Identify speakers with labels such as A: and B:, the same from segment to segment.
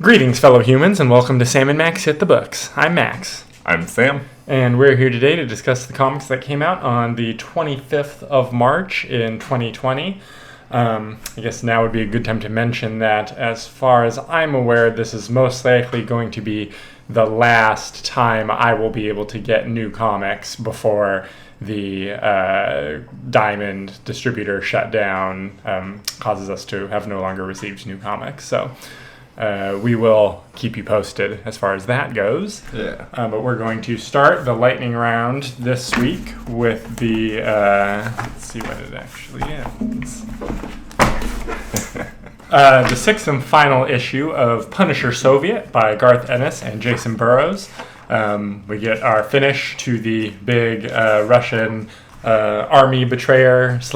A: Greetings, fellow humans, and welcome to Sam and Max Hit the Books. I'm Max.
B: I'm Sam.
A: And we're here today to discuss the comics that came out on the 25th of March in 2020. I guess now would be a good time to mention that, as far as I'm aware, this is most likely going to be the last time I will be able to get new comics before the Diamond distributor shutdown causes us to have no longer received new comics. So we will keep you posted as far as that goes.
B: Yeah.
A: But we're going to start the lightning round this week with the, let's see what it actually is. The sixth and final issue of Punisher Soviet by Garth Ennis and Jason Burrows. We get our finish to the big Russian army betrayer /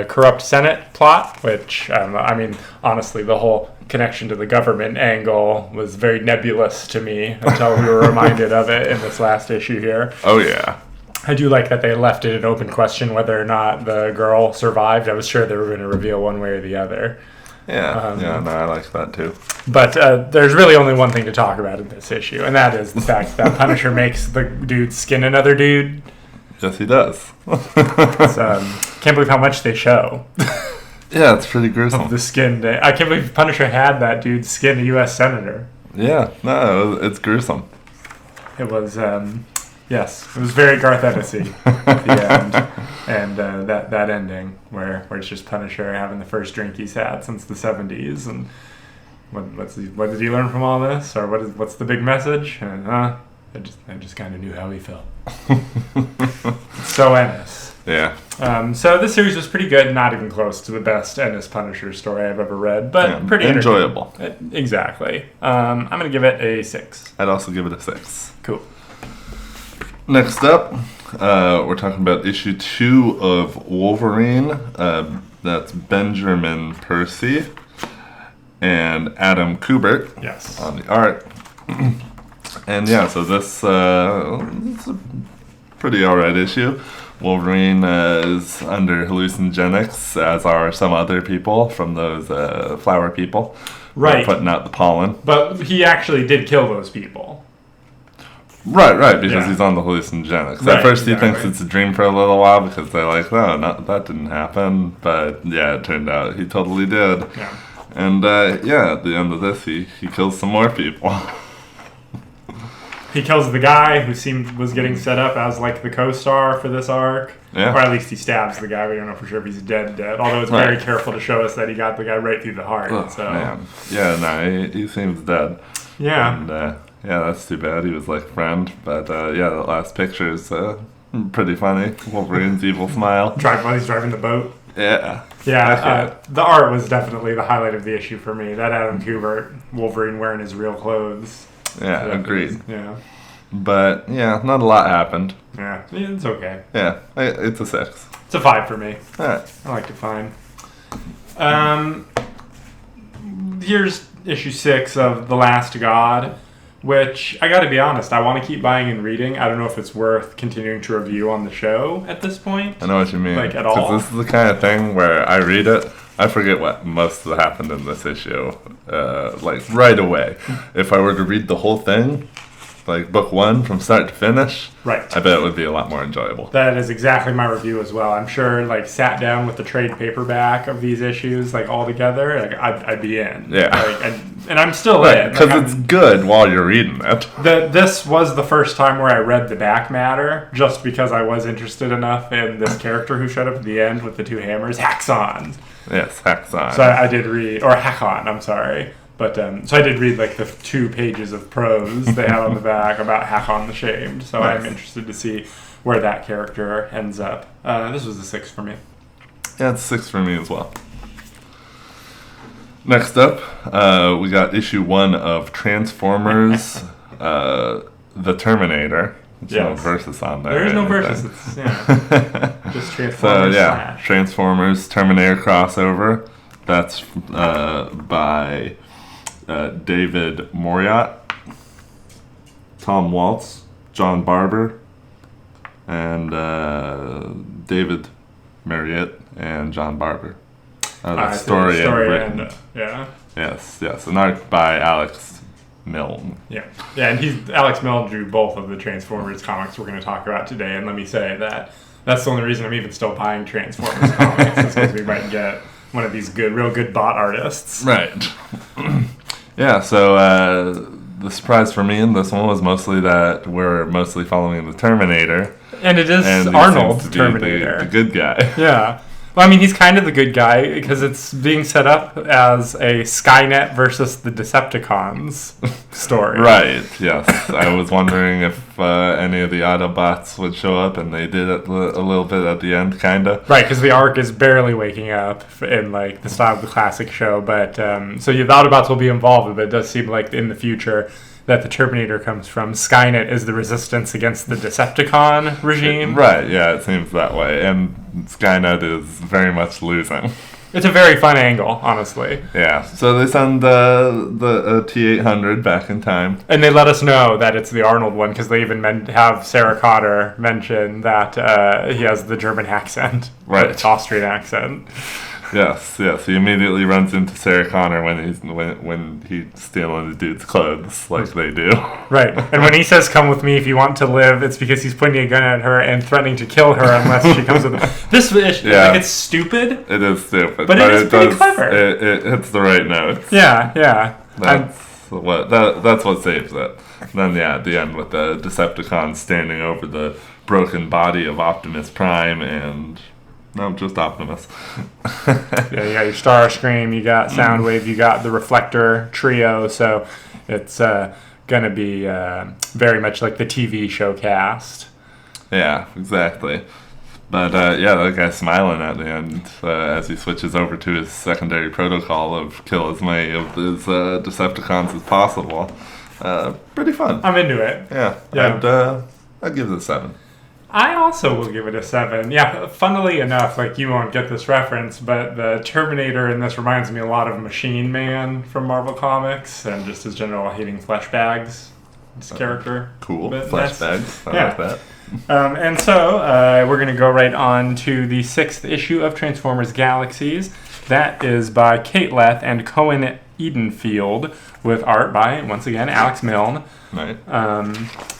A: corrupt Senate plot, which, honestly, the whole connection to the government angle was very nebulous to me until we were reminded of it in this last issue here.
B: Oh, yeah.
A: I do like that they left it an open question whether or not the girl survived. I was sure they were going to reveal one way or the other.
B: Yeah, I like that too.
A: But there's really only one thing to talk about in this issue, and that is the fact that Punisher makes the dude skin another dude.
B: Yes, he does.
A: Can't believe how much they show.
B: Yeah, it's pretty gruesome.
A: Of the skin. I can't believe Punisher had that dude skin a U.S. senator.
B: Yeah, no, it's gruesome.
A: It was, yes, it was very Garth Ennis-y at the end. And that ending where it's just Punisher having the first drink he's had since the 70s. And what did he learn from all this? Or what's the big message? And I just kind of knew how he felt. So Ennis.
B: Yeah.
A: So this series was pretty good, not even close to the best Ennis Punisher story I've ever read, but pretty
B: enjoyable.
A: Exactly. I'm going to give it a 6.
B: I'd also give it a 6.
A: Cool.
B: Next up, we're talking about issue 2 of Wolverine. That's Benjamin Percy and Adam Kubert on the art. And yeah, so this it's a pretty alright issue. Wolverine is under hallucinogenics, as are some other people from those flower people.
A: Right.
B: Putting out the pollen.
A: But he actually did kill those people.
B: Right, because he's on the hallucinogenics.
A: Right,
B: At first he thinks it's a dream for a little while because they're like, that didn't happen. But yeah, it turned out he totally did.
A: Yeah.
B: And at the end of this, he kills some more people.
A: He kills the guy who was getting set up as like the co-star for this arc.
B: Yeah.
A: Or at least he stabs the guy. We don't know for sure if he's dead. Although it's very careful to show us that he got the guy right through the heart.
B: Man. Yeah, no, he seems dead.
A: Yeah.
B: And that's too bad. He was like friend. But the last picture is pretty funny. Wolverine's evil smile.
A: While he's driving the boat.
B: Yeah.
A: Yeah, the art was definitely the highlight of the issue for me. That Adam Kubert, Wolverine wearing his real clothes.
B: Yeah, agreed.
A: Yeah.
B: But, not a lot happened.
A: Yeah, it's okay.
B: Yeah, it's a 6.
A: It's a 5 for me.
B: All right.
A: I liked it fine. Here's issue 6 of The Last God, which, I gotta be honest, I want to keep buying and reading. I don't know if it's worth continuing to review on the show at this point.
B: I know what you mean.
A: Like, at all.
B: Because this is the kind of thing where I read it, I forget what most of happened in this issue, right away. If I were to read the whole thing, like book 1 from start to finish,
A: right,
B: I bet it would be a lot more enjoyable.
A: That is exactly my review as well. I'm sure, sat down with the trade paperback of these issues, all together, I'd be in.
B: Yeah.
A: And I'm still in.
B: Because it's good while you're reading it.
A: This was the first time where I read the back matter, just because I was interested enough in this character who showed up at the end with the 2 hammers, Haxon.
B: Yes, Haxon.
A: So I did read, or Hakon, I'm sorry. But, so I did read, the 2 pages of prose they had on the back about Hakon the Shamed. So nice. I'm interested to see where that character ends up. This was a 6 for me.
B: Yeah, it's a 6 for me as well. Next up, we got issue 1 of Transformers, The Terminator. There's no versus on there.
A: There is no versus. It's, just Transformers.
B: Transformers Terminator crossover. That's by David Moriarty, Tom Waltz, John Barber, and David Marriott and John Barber. Story and written. Yes. An art by Alex Milne.
A: Yeah, and Alex Milne drew both of the Transformers comics we're going to talk about today. And let me say that that's the only reason I'm even still buying Transformers comics is because we might get one of these real good bot artists.
B: Right. Yeah. So the surprise for me in this one was mostly that we're mostly following the Terminator,
A: and it is
B: and he
A: Arnold
B: seems to be
A: Terminator,
B: the good guy.
A: Yeah. Well, I mean, he's kind of the good guy because it's being set up as a Skynet versus the Decepticons story.
B: Right, yes. I was wondering if any of the Autobots would show up, and they did it a little bit at the end, kind of.
A: Right, because the Ark is barely waking up in, like, the style of the classic show. But, so the Autobots will be involved, but it does seem like in the future that the Terminator comes from. Skynet is the resistance against the Decepticon regime.
B: Right, yeah, it seems that way. And Skynet is very much losing.
A: It's a very fun angle, honestly.
B: Yeah, so they send the T-800 back in time.
A: And they let us know that it's the Arnold one, because they even have Sarah Connor mention that he has the German accent.
B: Right.
A: The Austrian accent.
B: Yes. He immediately runs into Sarah Connor when he's stealing the dude's clothes, like they do.
A: Right. And when he says, "Come with me if you want to live," it's because he's pointing a gun at her and threatening to kill her unless she comes with him. This issue, like, it's stupid.
B: It is stupid,
A: but it is pretty clever.
B: It hits the right notes.
A: Yeah.
B: That's what saves it. Then, at the end with the Decepticons standing over the broken body of Optimus Prime and. No, just Optimus.
A: Yeah, you got your Starscream, you got Soundwave, you got the Reflector trio, so it's going to be very much like the TV show cast.
B: Yeah, exactly. But, that guy's smiling at the end as he switches over to his secondary protocol of kill as many of his Decepticons as possible. Pretty fun.
A: I'm into it.
B: Yeah. I'd give it a 7.
A: I also will give it a 7. Yeah, funnily enough, like, you won't get this reference, but the Terminator in this reminds me a lot of Machine Man from Marvel Comics, and just his general hating flesh bags. His character.
B: Cool. Flesh bags. I like that.
A: And so, we're going to go right on to the 6th issue of Transformers Galaxies. That is by Kate Leth and Cohen Edenfield, with art by, once again, Alex Milne.
B: Right.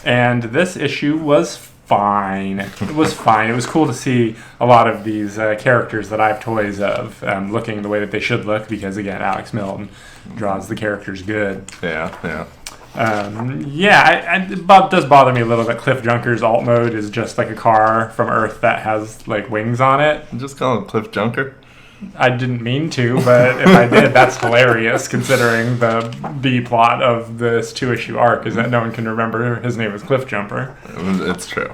A: And this issue was fine. It was fine. It was cool to see a lot of these characters that I have toys of looking the way that they should look because, again, Alex Milne draws the characters good.
B: Yeah.
A: It does bother me a little that Cliff Junker's alt mode is just like a car from Earth that has, like, wings on it.
B: Just call him Cliff Junker.
A: I didn't mean to, but if I did, that's hilarious considering the B plot of this 2-issue arc is that no one can remember his name is Cliff Jumper.
B: It's true.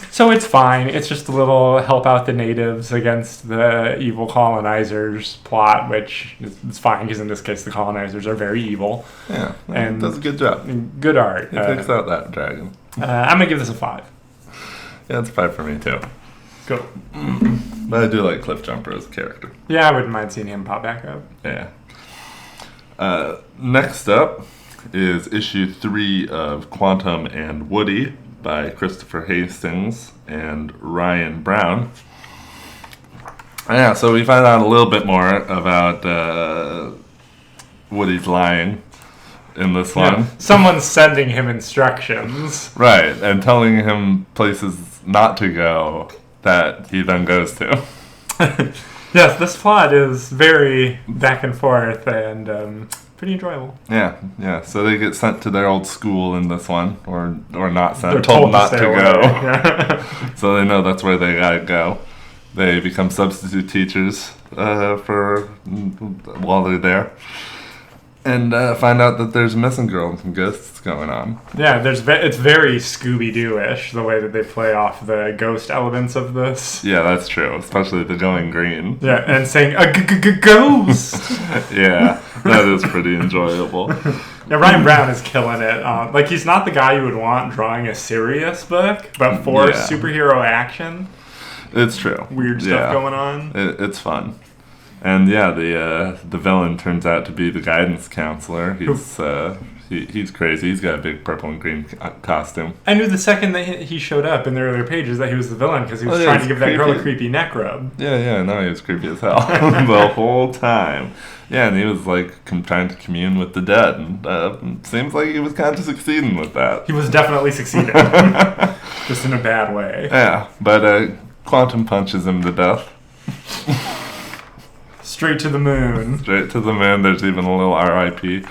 A: So it's fine. It's just a little help out the natives against the evil colonizers plot, which is fine because in this case the colonizers are very evil.
B: Yeah,
A: and
B: does a good job.
A: Good art.
B: He takes out that dragon.
A: I'm going to give this a 5.
B: Yeah, it's a 5 for me too.
A: Cool.
B: But I do like Cliff Jumper as a character.
A: Yeah, I wouldn't mind seeing him pop back up.
B: Yeah. Next up is issue 3 of Quantum and Woody by Christopher Hastings and Ryan Brown. Yeah, so we find out a little bit more about Woody's lying in this one.
A: Yeah, someone's sending him instructions.
B: Right, and telling him places not to go that he then goes to.
A: Yes, this plot is very back and forth and pretty enjoyable.
B: Yeah. So they get sent to their old school in this one, or not sent.
A: They're
B: told not to
A: stay away.
B: go.
A: Yeah.
B: So they know that's where they gotta go. They become substitute teachers while they're there. And find out that there's a missing girl and some ghosts going on.
A: Yeah, it's very Scooby-Doo-ish, the way that they play off the ghost elements of this.
B: Yeah, that's true, especially the going green.
A: Yeah, and saying, a ghost!
B: Yeah, that is pretty enjoyable.
A: Yeah, Ryan Brown is killing it. He's not the guy you would want drawing a serious book, but for superhero action.
B: It's true.
A: Weird stuff going on.
B: It's fun. And yeah, the villain turns out to be the guidance counselor. He's crazy. He's got a big purple and green costume.
A: I knew the second that he showed up in the earlier pages that he was the villain because he was trying to give that girl a creepy neck rub.
B: Yeah, no, he was creepy as hell the whole time. Yeah, and he was like trying to commune with the dead. And seems like he was kind of succeeding with that.
A: He was definitely succeeding. Just in a bad way.
B: Yeah, but Quantum punches him to death.
A: Straight to the moon.
B: Straight to the moon. There's even a little RIP.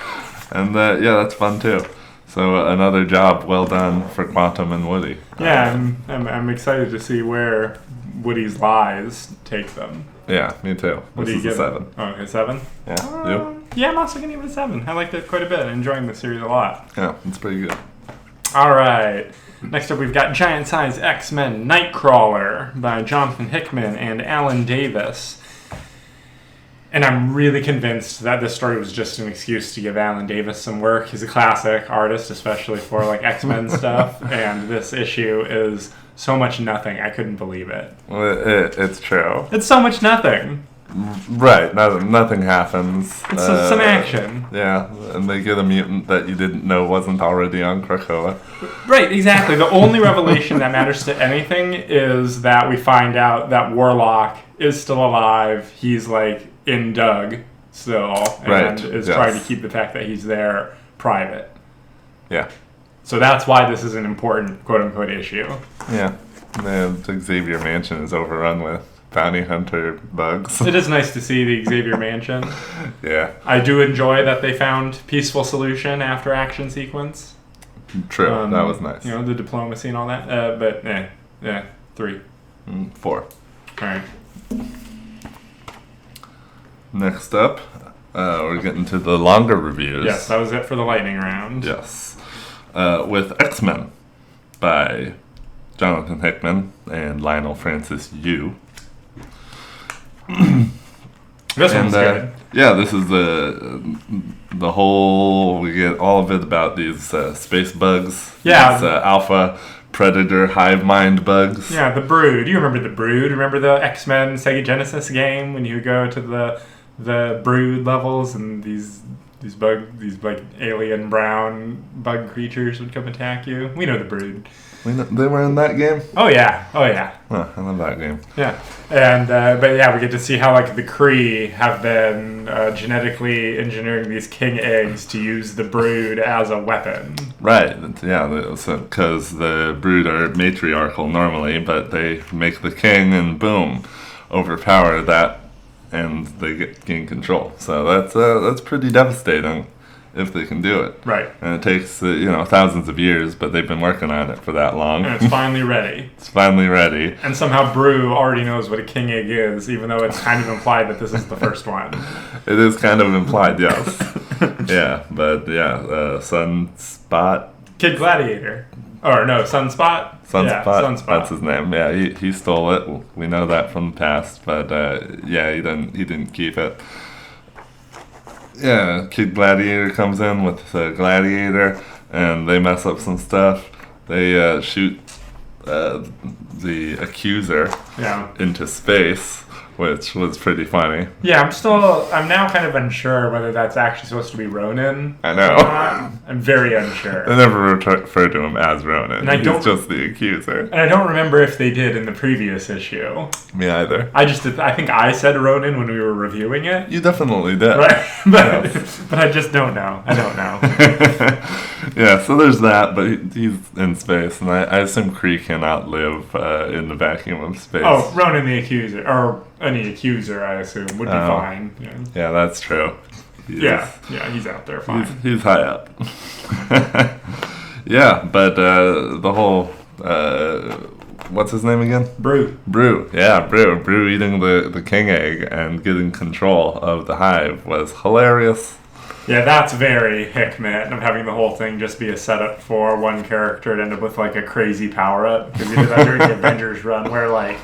B: And yeah, that's fun too. So another job well done for Quantum and Woody.
A: Yeah, I'm excited to see where Woody's lies take them.
B: Yeah, me too.
A: What do you give
B: 7.
A: Oh, okay, 7?
B: Yeah, you?
A: Yeah, I'm also going to give it a 7. I liked it quite a bit. I'm enjoying the series a lot.
B: Yeah, it's pretty good.
A: All right. Next up, we've got Giant Size X-Men Nightcrawler by Jonathan Hickman and Alan Davis. And I'm really convinced that this story was just an excuse to give Alan Davis some work. He's a classic artist, especially for like X-Men stuff. And this issue is so much nothing. I couldn't believe it.
B: It's true.
A: It's so much nothing.
B: Right. Nothing happens.
A: It's some action.
B: Yeah, and they get a mutant that you didn't know wasn't already on Krakoa.
A: Right, exactly. The only revelation that matters to anything is that we find out that Warlock is still alive. He's like in Doug still, and is trying to keep the fact that he's there private.
B: Yeah.
A: So that's why this is an important quote-unquote issue.
B: Yeah. The Xavier Mansion is overrun with bounty hunter bugs.
A: It is nice to see the Xavier Mansion.
B: Yeah.
A: I do enjoy that they found peaceful solution after action sequence.
B: True. That was nice.
A: You know, the diplomacy and all that. But, yeah, 3.
B: 4.
A: All right.
B: Next up, we're getting to the longer reviews.
A: Yes, that was it for the lightning round.
B: Yes. With X-Men by Jonathan Hickman and Lionel Francis Yu.
A: This one's good.
B: Yeah, this is the whole, we get all of it about these space bugs.
A: Yeah.
B: These alpha predator hive mind bugs.
A: Yeah, the Brood. You remember the Brood? Remember the X-Men Sega Genesis game when you go to the Brood levels and these like alien brown bug creatures would come attack you? We know the Brood.
B: They were in that game?
A: Oh yeah.
B: Oh, I love that game.
A: Yeah, and but yeah, we get to see how like the Kree have been genetically engineering these king eggs to use the Brood as a weapon.
B: Right. Yeah. Because the Brood are matriarchal normally, but they make the king and boom, overpower that, and they gain control. So that's pretty devastating if they can do it.
A: Right.
B: And it takes thousands of years, but they've been working on it for that long.
A: And it's finally ready.
B: It's finally ready.
A: And somehow Brew already knows what a king egg is, even though it's kind of implied that this is the first one.
B: It is kind of implied, yes. Yeah, but Sunspot.
A: Kid Gladiator. Or no, Sunspot?
B: Sunspot.
A: Yeah, Sunspot.
B: That's his name. Yeah, he stole it. We know that from the past, but yeah, he didn't keep it. Yeah, Kid Gladiator comes in with Gladiator, and they mess up some stuff. They shoot the Accuser into space, which was pretty funny.
A: Yeah, I'm now kind of unsure whether that's actually supposed to be Ronin.
B: I know.
A: Or not. I'm very unsure.
B: They never refer to him as Ronin.
A: And
B: He's just the Accuser.
A: And I don't remember if they did in the previous issue.
B: Me either.
A: I think I said Ronin when we were reviewing it.
B: You definitely did.
A: Right? But I just don't know. I don't know.
B: Yeah, so there's that, but he's in space, and I assume Kree cannot live in the vacuum of space.
A: Oh, Ronin the Accuser, or any Accuser, I assume, would be fine.
B: Yeah, that's true.
A: He's out there fine.
B: He's high up. Yeah, but the whole, what's his name again?
A: Brew.
B: Yeah, Brew eating the king egg and getting control of the hive was hilarious.
A: Yeah, that's very Hickman, of having the whole thing just be a setup for one character to end up with like a crazy power-up. Because he did that during the Avengers run where like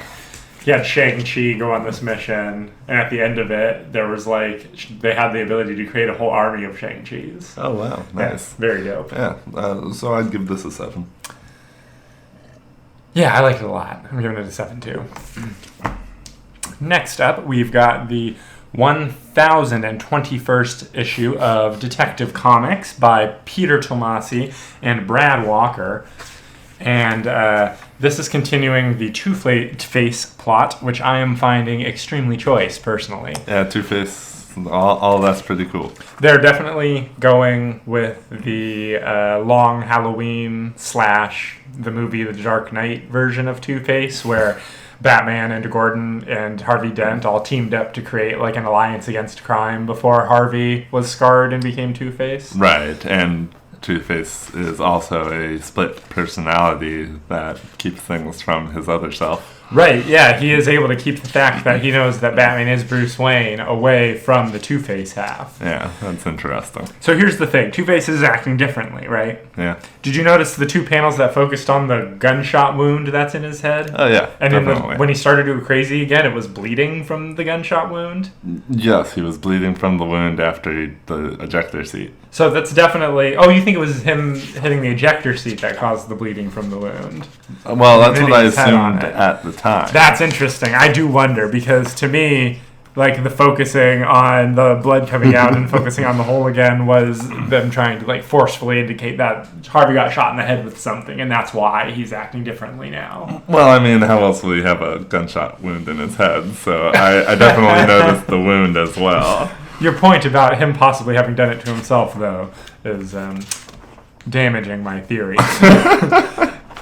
A: he had Shang-Chi go on this mission, and at the end of it, there was like, they had the ability to create a whole army of Shang-Chis.
B: Oh, wow. Nice.
A: Yeah, very dope.
B: Yeah, so I'd give this a 7.
A: Yeah, I like it a lot. I'm giving it a 7 too. Next up, we've got the 1021st issue of Detective Comics by Peter Tomasi and Brad Walker. And this is continuing the Two-Face plot, which I am finding extremely choice, personally.
B: Yeah, Two-Face, all that's pretty cool.
A: They're definitely going with the long Halloween / the movie The Dark Knight version of Two-Face, where Batman and Gordon and Harvey Dent all teamed up to create like an alliance against crime before Harvey was scarred and became Two-Face.
B: Right, and Two-Face is also a split personality that keeps things from his other self.
A: Right, yeah, he is able to keep the fact that he knows that Batman is Bruce Wayne away from the Two-Face half.
B: Yeah, that's interesting.
A: So here's the thing, Two-Face is acting differently, right?
B: Yeah.
A: Did you notice the two panels that focused on the gunshot wound that's in his head?
B: Oh, yeah,
A: and
B: definitely.
A: when he started to go crazy again, it was bleeding from the gunshot wound?
B: Yes, he was bleeding from the wound after the ejector seat.
A: So that's definitely... Oh, you think it was him hitting the ejector seat that caused the bleeding from the wound?
B: Well, that's what I
A: His head on
B: assumed
A: it.
B: at the time.
A: That's interesting. I do wonder, because to me, like, the focusing on the blood coming out and focusing on the hole again was them trying to, like, forcefully indicate that Harvey got shot in the head with something, and that's why he's acting differently now.
B: Well, I mean, how else will he have a gunshot wound in his head? So I definitely noticed the wound as well.
A: Your point about him possibly having done it to himself, though, is damaging my theory.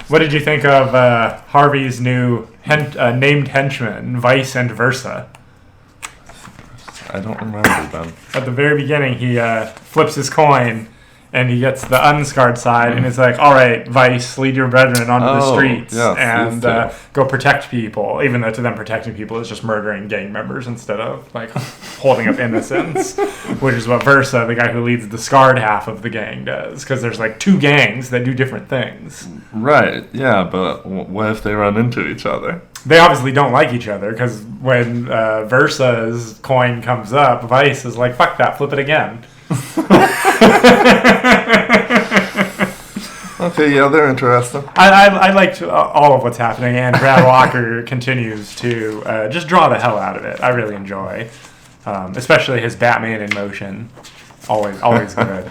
A: What did you think of Harvey's new named henchmen, Vice and Versa?
B: I don't remember them.
A: At the very beginning, he flips his coin, and he gets the unscarred side, and he's like, all right, Vice, lead your brethren onto the streets
B: yes,
A: and
B: these two.
A: go protect people, even though to them protecting people is just murdering gang members instead of, like, holding up innocence, which is what Versa, the guy who leads the scarred half of the gang, does, because there's, like, two gangs that do different things.
B: Right, yeah, but what if they run into each other?
A: They obviously don't like each other, because when Versa's coin comes up, Vice is like, fuck that, flip it again.
B: Okay, yeah, they're interesting.
A: I liked all of what's happening, and Brad Walker continues to just draw the hell out of it. I really enjoy, especially his Batman in motion. Always good.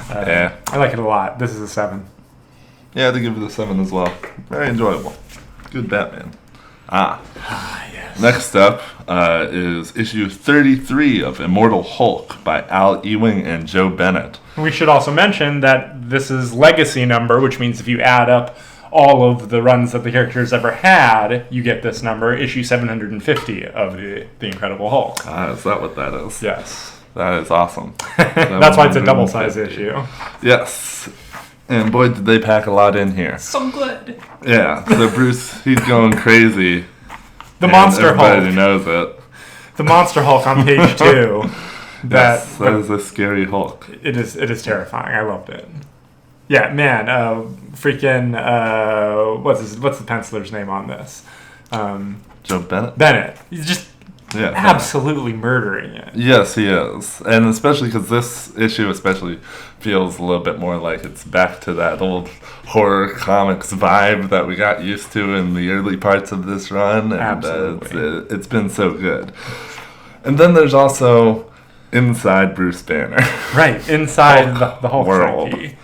B: Yeah.
A: I like it a lot. This is a 7.
B: Yeah, I'd give it a 7 as well. Very enjoyable. Good Batman.
A: Yes.
B: Next up is issue 33 of Immortal Hulk by Al Ewing and Joe Bennett.
A: We should also mention that this is legacy number, which means if you add up all of the runs that the characters ever had, you get this number, issue 750 of the Incredible Hulk.
B: Is that what that is?
A: Yes.
B: That is awesome.
A: That's why it's a double-size issue.
B: Yes. And boy, did they pack a lot in here.
A: So good.
B: Yeah, so Bruce, he's going crazy.
A: The
B: and
A: Monster Hulk.
B: everybody knows it.
A: The Monster Hulk on page 2.
B: Yes, that is a scary Hulk.
A: It is terrifying. I loved it. Yeah, man. Freaking. What's the penciler's name on this?
B: Joe Bennett?
A: Bennett. He's just
B: Yeah.
A: absolutely murdering it.
B: Yes, he is. And especially because this issue especially feels a little bit more like it's back to that old horror comics vibe that we got used to in the early parts of this run. And
A: Absolutely.
B: it's been so good. And then there's also Inside Bruce Banner.
A: Right, inside the Hulk
B: world.
A: Frankie.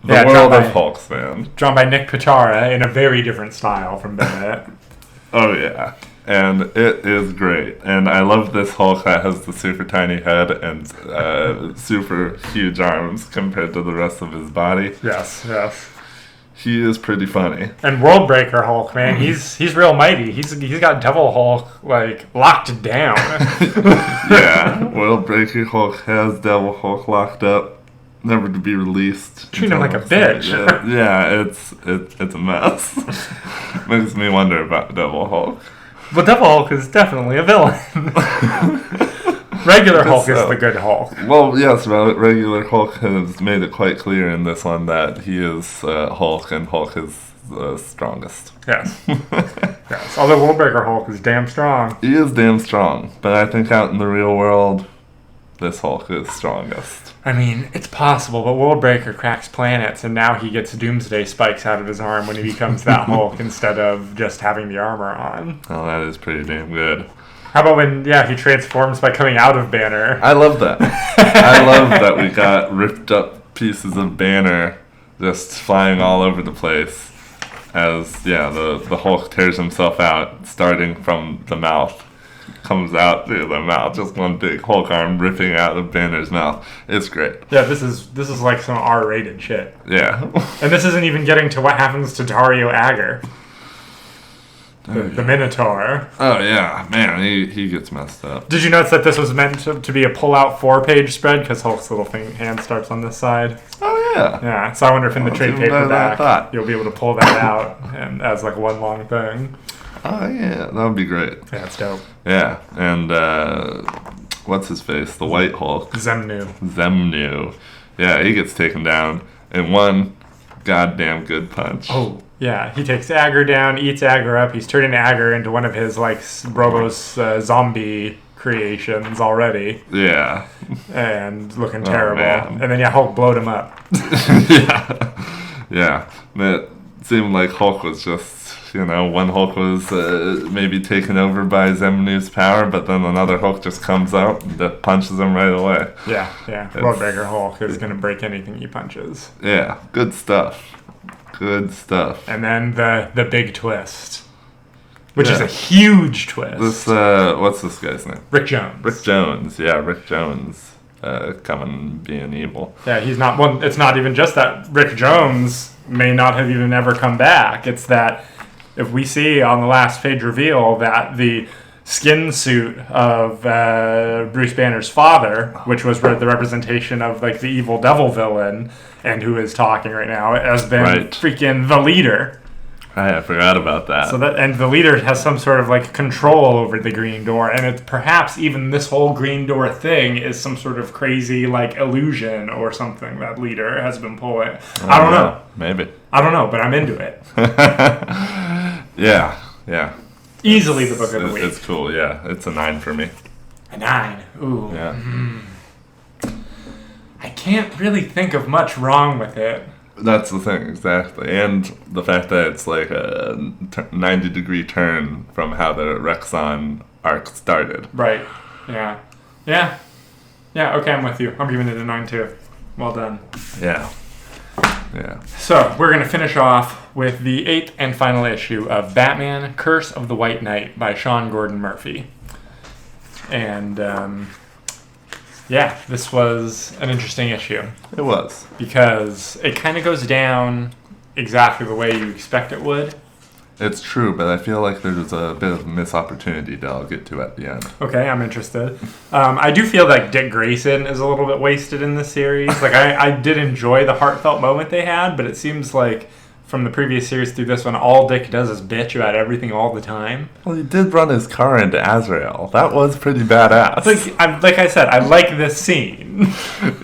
B: The
A: Yeah,
B: world
A: drawn
B: of
A: by-
B: Hulks, man.
A: Drawn by Nick Pichara in a very different style from Bennett.
B: Oh, yeah. And it is great. And I love this Hulk that has the super tiny head and super huge arms compared to the rest of his body.
A: Yes.
B: He is pretty funny.
A: And Worldbreaker Hulk, man, he's real mighty. He's got Devil Hulk like locked down.
B: Yeah. Worldbreaker Hulk has Devil Hulk locked up, never to be released.
A: Treat him like a
B: until-
A: bitch.
B: Yeah, it's a mess. Makes me wonder about Devil Hulk.
A: But Devil Hulk is definitely a villain. Regular Hulk is
B: so.
A: the good Hulk.
B: Well, yes, regular Hulk has made it quite clear in this one that he is Hulk, and Hulk is the strongest.
A: Yes. Yes. Although Worldbreaker Hulk is damn strong.
B: He is damn strong, but I think out in the real world, this Hulk is strongest.
A: I mean, it's possible, but Worldbreaker cracks planets, and now he gets doomsday spikes out of his arm when he becomes that Hulk instead of just having the armor on.
B: Oh, that is pretty damn good.
A: How about when, he transforms by coming out of Banner?
B: I love that. I love that we got ripped up pieces of Banner just flying all over the place as, the Hulk tears himself out, starting from the mouth. Comes out through the mouth, just one big Hulk arm ripping out of Banner's mouth. It's great.
A: Yeah, this is like some R-rated shit.
B: Yeah.
A: And this isn't even getting to what happens to Dario Agger. The Minotaur.
B: Oh, yeah. Man, he gets messed up.
A: Did you notice that this was meant to be a pull-out 4-page spread? Because Hulk's little hand starts on this side.
B: Oh, yeah.
A: Yeah, so I wonder if in the trade
B: Even better than I
A: paperback
B: thought.
A: you'll be able to pull that out and as like one long thing.
B: Oh, yeah. That would be great.
A: Yeah, it's dope.
B: Yeah. And, what's his face? The White Hulk. Zemnu. Yeah, he gets taken down in one goddamn good punch.
A: Oh, yeah. He takes Agger down, eats Agger up. He's turning Agger into one of his, like, Robo's zombie creations already.
B: Yeah.
A: And looking terrible.
B: Man.
A: And then, Hulk blowed him up.
B: Yeah. It seemed like Hulk was just, one Hulk was maybe taken over by Zemnu's power, but then another Hulk just comes out and punches him right away.
A: Yeah. Roadbreaker Hulk is going to break anything he punches.
B: Yeah. Good stuff.
A: And then the big twist, which is a huge twist.
B: This what's this guy's name?
A: Rick Jones.
B: Rick Jones. Yeah, Rick Jones. Coming being evil.
A: Yeah, he's not. Well, it's not even just that Rick Jones may not have even ever come back. It's that if we see on the last page reveal that the skin suit of Bruce Banner's father, which was the representation of like the evil devil villain, and who is talking right now, has been freaking the leader.
B: I forgot about that.
A: So and the leader has some sort of like control over the Green Door, and it's perhaps even this whole Green Door thing is some sort of crazy like illusion or something that leader has been pulling. I don't know.
B: Maybe.
A: I don't know, but I'm into it.
B: Yeah.
A: Easily the book of the week.
B: It's cool. Yeah, it's a 9 for me.
A: A 9. Ooh.
B: Yeah.
A: I can't really think of much wrong with it.
B: That's the thing, exactly. And the fact that it's like a 90-degree turn from how the Rexon arc started.
A: Right. Yeah. Okay, I'm with you. I'm giving it a 9 too. Well done.
B: Yeah.
A: So, we're going to finish off with the 8th and final issue of Batman, Curse of the White Knight by Sean Gordon Murphy. And, this was an interesting issue.
B: It was.
A: Because it kind of goes down exactly the way you expect it would.
B: It's true, but I feel like there's a bit of a missed opportunity that I'll get to at the end.
A: Okay, I'm interested. I do feel like Dick Grayson is a little bit wasted in this series. Like, I did enjoy the heartfelt moment they had, but it seems like from the previous series through this one, all Dick does is bitch about everything all the time.
B: Well, he did run his car into Azrael. That was pretty badass.
A: Like I said, I like this scene.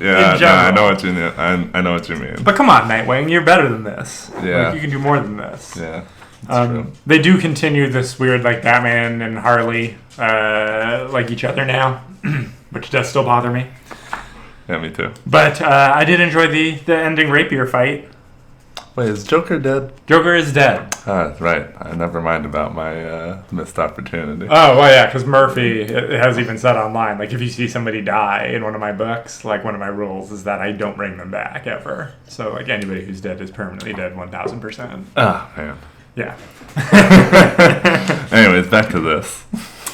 B: Yeah, I know what you mean. I know what you mean.
A: But come on, Nightwing, you're better than this.
B: Yeah.
A: Like, you can do more than this.
B: Yeah.
A: They do continue this weird, like, Batman and Harley like each other now, which does still bother me.
B: Yeah, me too.
A: But I did enjoy the ending rapier fight.
B: Wait, is Joker dead?
A: Joker is dead.
B: Right. I never mind about my missed opportunity.
A: Oh, well, yeah, because Murphy has even said online, like, if you see somebody die in one of my books, like, one of my rules is that I don't bring them back, ever. So, like, anybody who's dead is permanently dead 1,000%.
B: Oh, man.
A: Yeah.
B: Anyways, back to this.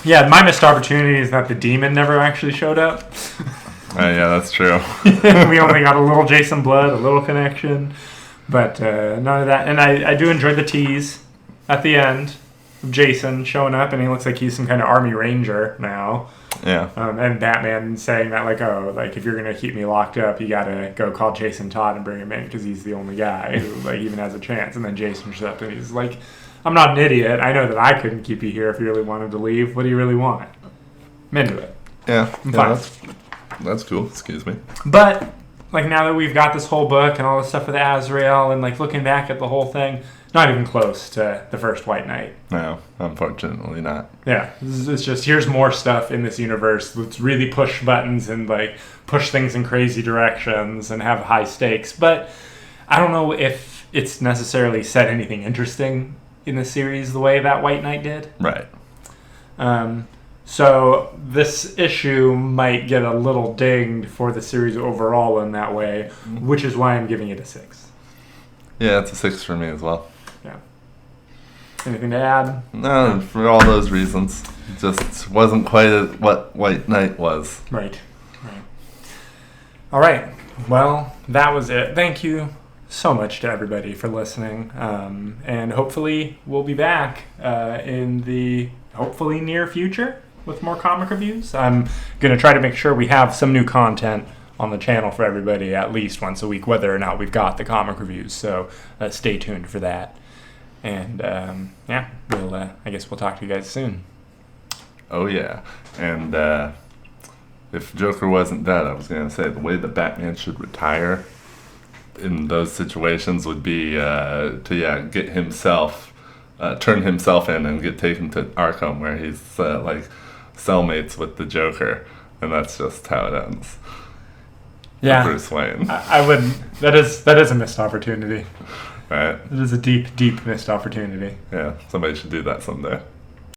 A: Yeah, my missed opportunity is that the demon never actually showed up.
B: Yeah, that's true.
A: We only got a little Jason Blood, a little connection, but none of that. And I do enjoy the tease at the end of Jason showing up, and he looks like he's some kind of army ranger now.
B: Yeah.
A: And Batman saying that, like, oh, like, if you're going to keep me locked up, you got to go call Jason Todd and bring him in because he's the only guy who, like, even has a chance. And then Jason shows up and he's like, I'm not an idiot. I know that I couldn't keep you here if you really wanted to leave. What do you really want? I'm into it.
B: Yeah.
A: I'm fine.
B: That's cool. Excuse me.
A: But, like, now that we've got this whole book and all this stuff with Azrael and, like, looking back at the whole thing, not even close to the first White Knight.
B: No, unfortunately not.
A: Yeah, it's just, here's more stuff in this universe. Let's really push buttons and, like, push things in crazy directions and have high stakes. But I don't know if it's necessarily said anything interesting in the series the way that White Knight did.
B: Right.
A: So this issue might get a little dinged for the series overall in that way, which is why I'm giving it a 6.
B: Yeah, it's a 6 for me as well.
A: Yeah. Anything to add?
B: No, for all those reasons. It just wasn't quite what White Knight was.
A: Right. All right. Well, that was it. Thank you so much to everybody for listening. And hopefully we'll be back in the hopefully near future with more comic reviews. I'm going to try to make sure we have some new content on the channel for everybody at least once a week, whether or not we've got the comic reviews. So stay tuned for that. And I guess we'll talk to you guys soon.
B: Oh, yeah. And if Joker wasn't dead, I was going to say the way that Batman should retire in those situations would be to get himself, turn himself in and get taken to Arkham, where he's like cellmates with the Joker, and that's just how it ends.
A: Yeah,
B: for Bruce Wayne.
A: I would. That is a missed opportunity.
B: Right.
A: It is a deep missed opportunity.
B: Yeah, somebody should do that someday.